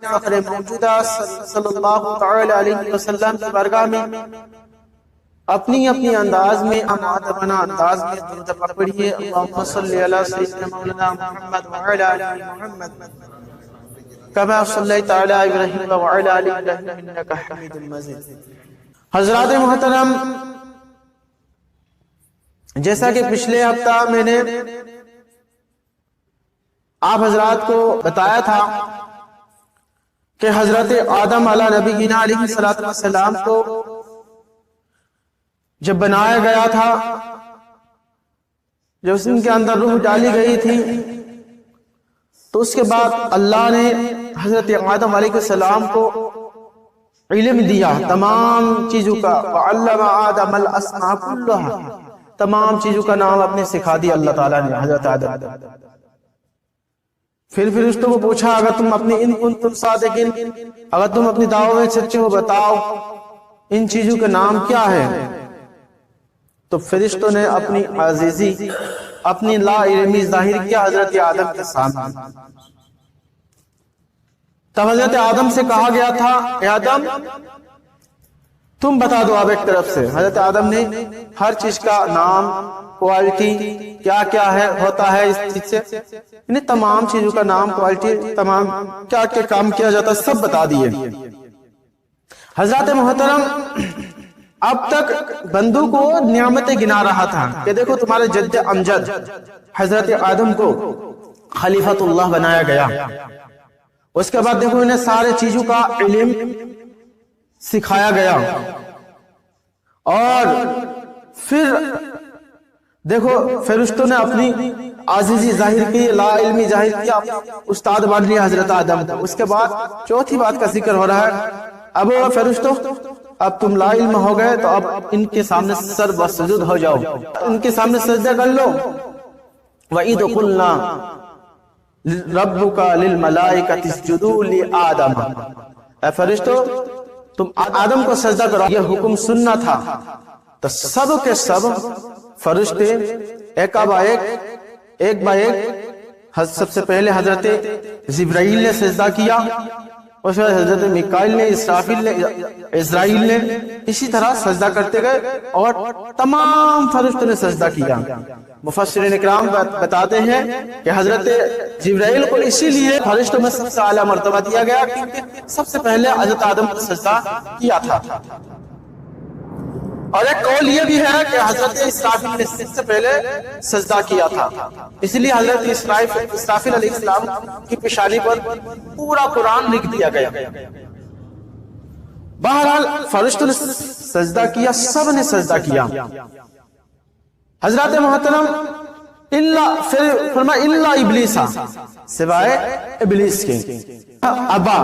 فخر موجودہ صلی اللہ تعالی علیہ وسلم کی بارگاہ میں اپنی اپنی انداز میں مؤدبانہ انداز میں درود پاک پڑھیے۔ اللہم صلی علی سیدنا مولانا محمد وعلی آل محمد کما صلیت علی ابراہیم وعلی آل ابراہیم انک حمید مجید۔ حضرات محترم، جیسا کہ پچھلے ہفتہ میں نے آپ حضرات کو بتایا تھا کہ حضرت آدم علیہ نبینا علیہ السلام کو جب بنایا گیا تھا، جب ان کے اندر روح ڈالی گئی تھی، تو اس کے بعد اللہ نے حضرت آدم علیہ السلام کو علم دیا تمام چیزوں کا، وَعَلَّمَ آدَمَ الْأَسْمَاءَ كُلَّهَا، تمام چیزوں کا نام اپنے سکھا دیا اللہ تعالیٰ نے حضرت آدم۔ پھر فرشتوں کو پوچھا، اگر تم اپنی ان کنتم صادقین، اگر تم اپنی دعوے میں سچے ہو بتاؤ ان چیزوں کے نام کیا ہے؟ تو فرشتوں نے اپنی عزیزی، اپنی لا علمی ظاہر کیا حضرت آدم کے سامنے۔ تب حضرت آدم سے کہا گیا تھا، اے آدم تم بتا دو اب ایک طرف سے۔ حضرت آدم نے ہر چیز کا نام، کوالٹی کیا کیا ہے ہوتا ہے اس چیز سے، انہیں تمام چیزوں کا نام، کوالٹی، تمام کیا کیا کام کیا جاتا ہے سب بتا دیے۔ حضرات محترم، اب تک بندوں کو نعمتیں گنا رہا تھا کہ دیکھو تمہارے جد امجد حضرت آدم کو خلیفۃ اللہ بنایا گیا، اس کے بعد دیکھو انہیں سارے چیزوں کا علم سکھایا گیا، اور پھر دیکھو فرشتوں نے اپنی عاجزی ظاہر کی، لا علمی ظاہر کیا، استاد بن لیا حضرت آدم کو۔ اس کے بعد چوتھی بات کا ذکر ہو رہا ہے، اب فرشتوں اب تم لا علم ہو گئے تو اب ان کے سامنے سر بسجود ہو جاؤ، ان کے سامنے سجدہ کر لو۔ وَإِذْ قُلْنَا رَبُّكَ لِلْمَلَائِكَةِ اسْجُدُوا لِآدَمَ، اے فرشتوں تم آدم کو سجدہ کرو، یہ حکم سننا تھا۔ تو سب کے سب فرشتے ایک با ایک سب سے پہلے حضرت جبرائیل نے سجدہ کیا، اس بعد حضرت میکائیل نے، اسرافیل نے اسی طرح سجدہ کرتے گئے، اور تمام فرشتوں نے سجدہ کیا۔ مفسرین اکرام بتاتے ہیں کہ حضرت جبرائیل کو اسی لیے فرشتوں میں سب سے اعلیٰ مرتبہ دیا گیا کیونکہ سب سے پہلے حضرت آدم کو سجدہ کیا تھا۔ اور ایک قول یہ بھی ہے کہ حضرت اسرافیل نے سب سے پہلے سجدہ کیا تھا، اس لیے حضرت اسرافیل علیہ السلام کی پیشانی پر پورا قرآن لکھ دیا گیا۔ بہرحال فرشتوں نے سجدہ کیا، سب نے سجدہ کیا۔ حضرات محترم، فرمایا الا ابلیس، سوائے ابلیس کے، ابا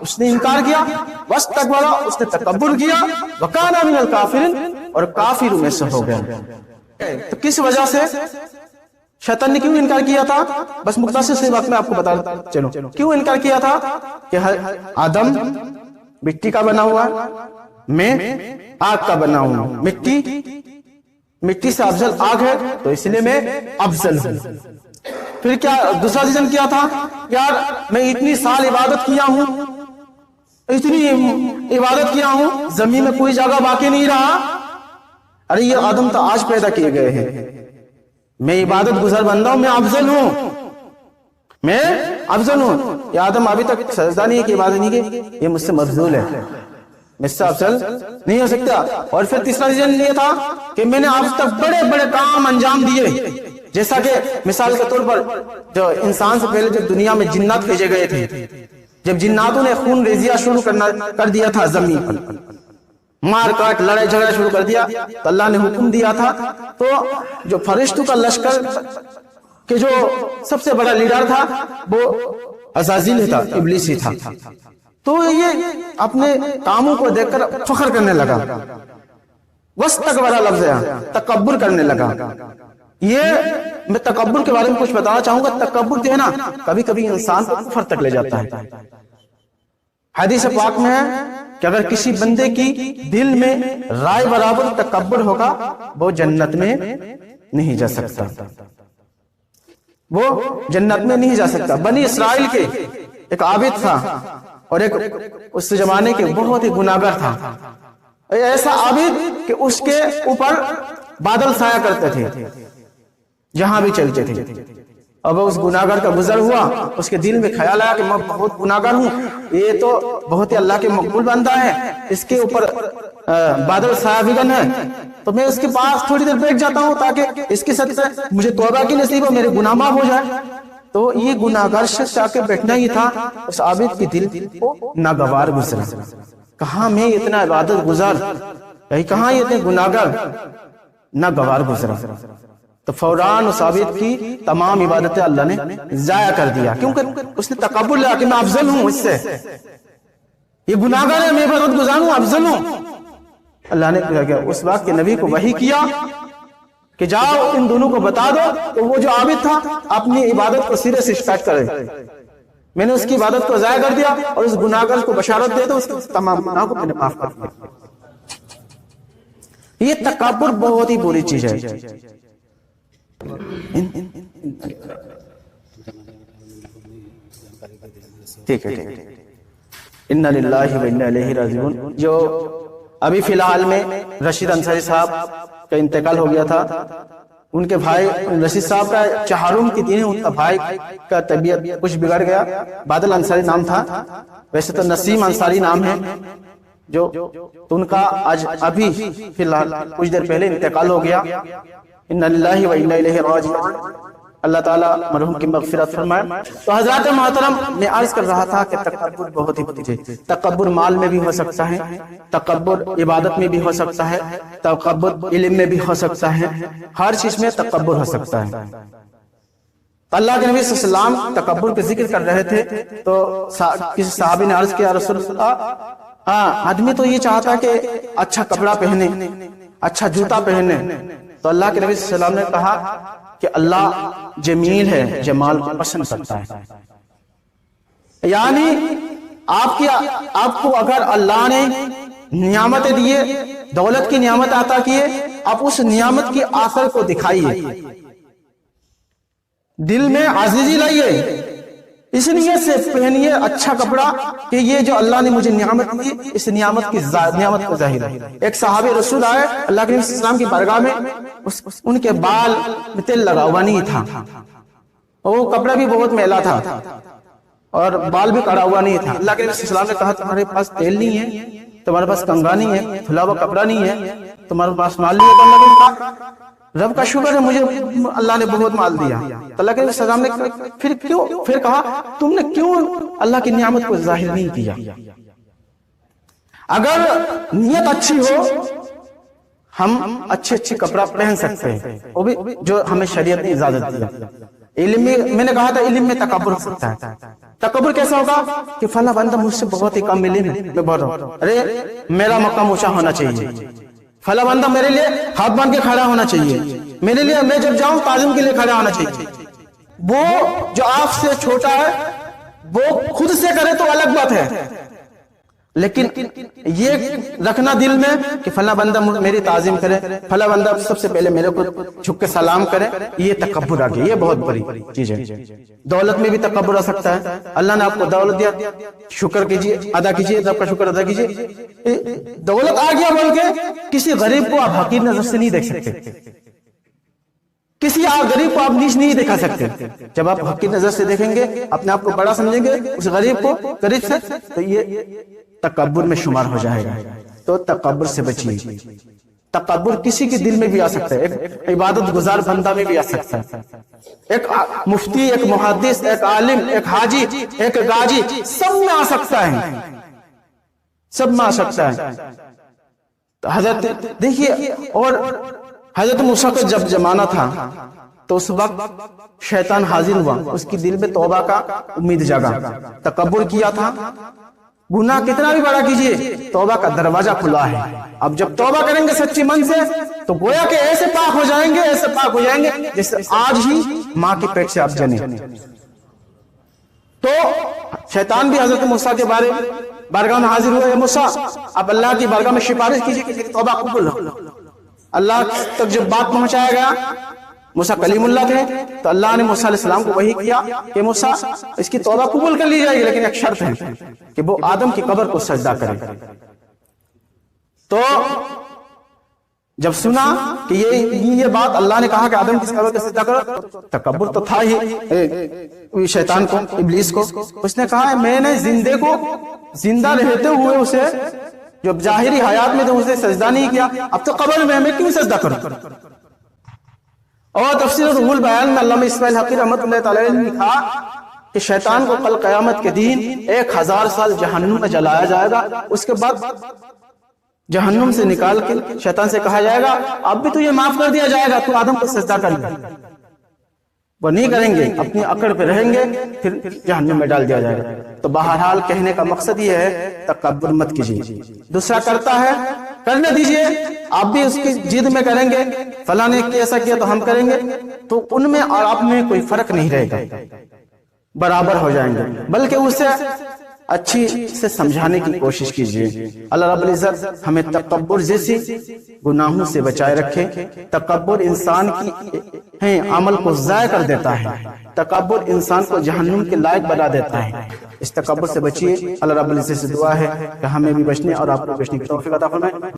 اس نے انکار کیا، واستکبر اس نے تکبر کیا، وکان من الکافرین اور کافروں میں سے ہو گیا۔ تو کس وجہ سے شیطان نے کیوں انکار کیا تھا؟ بس مختصر سے وقت میں آپ کو بتا چلو کیوں انکار کیا تھا کہ آدم مٹی کا بنا ہوا ہے، میں آگ کا بنا ہوا ہوں، مٹی سے افضل آگ ہے تو اس لیے میں افضل ہوں۔ پھر کیا دوسرا ریزن کیا تھا؟ یار میں اتنی سال عبادت کیا ہوں، اتنی عبادت کیا ہوں، زمین میں کوئی جگہ باقی نہیں رہا، ارے یہ آدم تو آج پیدا کیے گئے ہیں، میں عبادت گزار بندہ ہوں، میں افضل ہوں، میں افضل ہوں۔ یہ آدم ابھی تک سجدہ نہیں کی، عبادت نہیں کی، یہ مجھ سے مفضول ہے، مجھ سے افضل نہیں ہو سکتا۔ اور پھر تیسرا ریزن یہ تھا کہ میں نے آج تک بڑے بڑے کام انجام دیے، جیسا کہ مثال کے طور پر جو انسان سے پہلے جب دنیا میں جنات بھیجے گئے تھے، جب جناتوں نے خون ریزیہ شروع کر دیا تھا، زمین پر مار کاٹ لڑائی جھگڑا شروع کر دیا، تو اللہ نے حکم دیا تھا، تو جو فرشتوں کا لشکر کہ جو سب سے بڑا لیڈر تھا وہ عزازیل تھا، ابلیس ہی تھا۔ تو یہ اپنے کاموں کو دیکھ کر فخر کرنے لگا، واستکبر لفظ ہے، تکبر کرنے لگا۔ یہ میں تکبر کے بارے میں کچھ بتانا چاہوں گا۔ تکبر جو ہے نا کبھی کبھی انسان کو کفر تک لے جاتا ہے۔ حدیث پاک میں ہے کہ اگر کسی بندے کی دل میں رائے برابر تکبر ہوگا وہ جنت میں نہیں جا سکتا، وہ جنت میں نہیں جا سکتا۔ بنی اسرائیل کے ایک عابد تھا، اور ایک اس زمانے کے بہت ہی گناہگار تھا، ایسا عابد کہ اس کے اوپر بادل سایہ کرتے تھے جہاں بھی چلتے تھے. اب اس گناہگار کا گزر ہوا، اس کے دل میں خیال آیا کہ میں بہت گناہگار ہوں، یہ تو بہت ہی اللہ کے مقبول بندہ ہے، اس کے اوپر بادل سایہ بگن ہے، تو میں اس کے پاس تھوڑی دیر بیٹھ جاتا ہوں تاکہ اس کے ساتھ مجھے توبہ کی نصیب ہو، میرے گناہ معاف ہو جائے. تو یہ گناہگار شخص جا کے بیٹھنا ہی تھا. اس عابد کے دل کو ناگوار گزرا، کہاں میں اتنا عبادت گزار، کہاں یہ اتنے گناہگار، ناگوار گزرا. تو فوراً اس عابد کی تمام عبادتیں اللہ نے ضائع کر دیا، کیونکہ اس نے تکبر لیا کہ میں افضل ہوں اس سے، یہ گناہگار ہے، میں عبادت گزار ہوں، افضل ہوں. اللہ نے کیا اس وقت کے نبی کو وحی کیا کہ جاؤ ان دونوں کو بتا دو. تو وہ جو عابد تھا اپنی عبادت کو سرے سے شکایت کرے، میں نے اس کی عبادت کو ضائع کر دیا اور اس گناہگار کو بشارت دے دو اس کے تمام گناہ کو میں نے معاف کر دیا. یہ تکبر بہت ہی بری چیز ہے. ٹھیک ہے، انا للہ و انا الیہ راجعون. جو ابھی فی الحال میں رشید انصاری صاحب کا انتقال ہو گیا تھا، ان کے بھائی رشید صاحب کا چہارم کی دن ان کا بھائی کا طبیعت کچھ بگڑ گیا. بادل انصاری نام تھا، ویسے تو نسیم انصاری نام ہے جو، تو ان کا آج ابھی فی الحال کچھ دیر پہلے انتقال ہو گیا. انا للہ و انا الیہ راجعون. اللہ تعالیٰ مرحوم کی مغفرت فرمائے. تو حضرات محترم، میں عرض کر رہا تھا کہ تکبر بہت ہی بری چیز ہے. تکبر مال میں بھی ہو سکتا ہے، تکبر عبادت میں بھی ہو سکتا ہے، تکبر علم میں بھی ہو سکتا ہے، ہر چیز میں تکبر ہو سکتا ہے. اللہ کے نبی صلی اللہ علیہ وسلم تکبر کا ذکر کر رہے تھے تو کسی صحابی نے عرض کیا رسول اللہ، آدمی تو یہ چاہتا کہ اچھا کپڑا پہنے، اچھا جوتا پہنے. تو اللہ کے نبی صلی اللہ علیہ وسلم نے کہا کہ اللہ جمیل ہے، جمال کو پسند کرتا ہے. یعنی آپ کو اگر اللہ نے نعمتیں دیے، دولت کی نعمت عطا کیے، آپ اس نعمت کی آثر کو دکھائیے، دل میں عاجزی لائیے، اس نیت سے پہنیے اچھا کپڑا کہ یہ جو اللہ نے مجھے نعمت دی، اس نعمت کو ظاہر ہے. ایک صحابی رسول آئے اللہ کے نبی صلی اللہ علیہ وسلم کی بارگاہ میں، ان کے بال میں تیل لگا ہوا نہیں تھا، وہ کپڑا بھی بہت میلا تھا اور بال بھی کڑا ہوا نہیں تھا. اللہ کے نبی صلی اللہ علیہ وسلم نے کہا تمہارے پاس تیل نہیں ہے، تمہارے پاس کنگا نہیں ہے، دھلا ہوا کپڑا نہیں ہے، تمہارے پاس مال نہیں ہے. تو اللہ نے کہا رب کا شکر ہے مجھے اللہ نے بہت مال دیا. اللہ کے سلام نے پھر کہا تم نے کیوں اللہ کی نعمت کو ظاہر نہیں کیا؟ اگر نیت اچھی ہو ہم اچھے کپڑا پہن سکتے ہیں، وہ بھی جو ہمیں شریعت نے اجازت دیا. علم میں نے کہا تھا علم میں تکبر ہو سکتا ہے. تکبر کیسا ہوگا کہ فلاں بندہ مجھ سے بہت ہی کم علم ہے، میں بول رہا ہوں ارے میرا مقام اونچا ہونا چاہیے، فلاں بندہ میرے لیے ہاتھ باندھ کے کھڑا ہونا چاہیے، میرے لیے میں جب جاؤں تعظیم کے لیے کھڑا ہونا چاہیے. وہ جو آپ سے چھوٹا ہے وہ خود سے کرے تو الگ بات ہے، لیکن یہ رکھنا دل میں کہ فلاں بندہ میری تعظیم کرے، فلاں بندہ سب سے پہلے میرے کو جھک کے سلام کرے، یہ تکبر آ گیا. یہ بہت بڑی چیز ہے. دولت میں بھی تکبر آ سکتا ہے. اللہ نے آپ کو دولت دیا، شکر کیجیے، ادا کیجیے، رب کا شکر ادا کیجیے. دولت آ گیا بول کے کسی غریب کو آپ حقیر نظر سے نہیں دیکھ سکتے، کسی غریب کو آپ نیچ نہیں دکھا سکتے. جب آپ حقیر نظر سے دیکھیں گے، اپنے آپ کو بڑا سمجھیں گے اس غریب کو غریب سے، تو یہ تکبر میں شمار ہو جائے گا. تو تکبر سے بچیے. تکبر کسی کے دل میں بھی آ سکتا ہے، ایک عبادت گزار بندہ میں بھی آ سکتا ہے. ایک مفتی، ایک محدث، ایک عالم، ایک حاجی، ایک غازی، سب میں آ سکتا ہے، سب میں آ سکتا ہے. حضرت دیکھیے، اور حضرت موسیٰ کا جب زمانہ تھا تو اس وقت شیطان حاضر ہوا، اس کی دل میں توبہ کا امید جگا. تکبر کیا تھا، گناہ کتنا بھی بڑا کیجئے توبہ کا دروازہ کھلا ہے. اب جب توبہ کریں گے سچی من سے تو گویا کہ ایسے پاک ہو جائیں گے، ایسے پاک ہو جائیں گے جیسے آج ہی ماں کے پیٹ سے آپ جنے. تو شیطان بھی حضرت موسیٰ کے بارگاہ میں حاضر ہوئے، موسیٰ آپ اللہ کی بارگاہ میں سفارش کیجئے کہ توبہ قبول ہو. اللہ تک جب بات پہنچایا گیا، موسیٰ کلیم اللہ تھے تو اللہ نے موسیٰ علیہ السلام کو وحی کیا کہ موسیٰ اس کی توبہ قبول کر لی جائے گی لیکن ایک شرط ہے کہ وہ آدم کی قبر کو سجدہ کرے. تو جب سنا کہ یہ بات اللہ نے کہا کہ آدم کی قبر کو سجدہ کرو، تکبر تو تھا ہی شیطان کو، ابلیس کو. اس نے کہا میں نے زندے کو زندہ رہتے ہوئے اسے جو ظاہری حیات میں تو اسے سجدہ نہیں کیا، اب تو قبر میں کیوں سجدہ کروں. اور تفسیر روح البیان میں علامہ اسماعیل حقی رحمۃ اللہ تعالی نے لکھا کہ شیطان کو کل قیامت کے دن 1000 سال جہنم میں جلایا جائے گا. اس کے بعد جہنم سے نکال کے شیطان سے کہا جائے گا اب بھی تجھے معاف کر دیا جائے گا، تو آدم کو سجدہ کر لے. وہ نہیں کریں گے، اپنی اکڑ پہ رہیں گے، پھر جہنم میں ڈال دیا جائے گا. تو بہرحال کہنے کا مقصد یہ ہے تکبر مت کیجیے. دوسرا کرتا ہے کرنے دیجئے، آپ بھی اس کی جد میں کریں گے فلاں نے ایسا کیا تو ہم کریں گے، تو ان میں اور آپ میں کوئی فرق نہیں رہے گا، برابر ہو جائیں گے. بلکہ اسے اچھی سے سمجھانے کی کوشش کیجیے. اللہ رب العزت ہمیں تکبر جیسی گناہوں سے بچائے رکھے. تکبر انسان کی عمل کو ضائع کر دیتا ہے، تکبر انسان کو جہنم کے لائق بنا دیتا ہے. اس تکبر سے بچیے. اللہ رب العزت سے دعا ہے کہ ہمیں بھی بچنے اور آپ کو بچنے کی توفیق عطا فرمائے.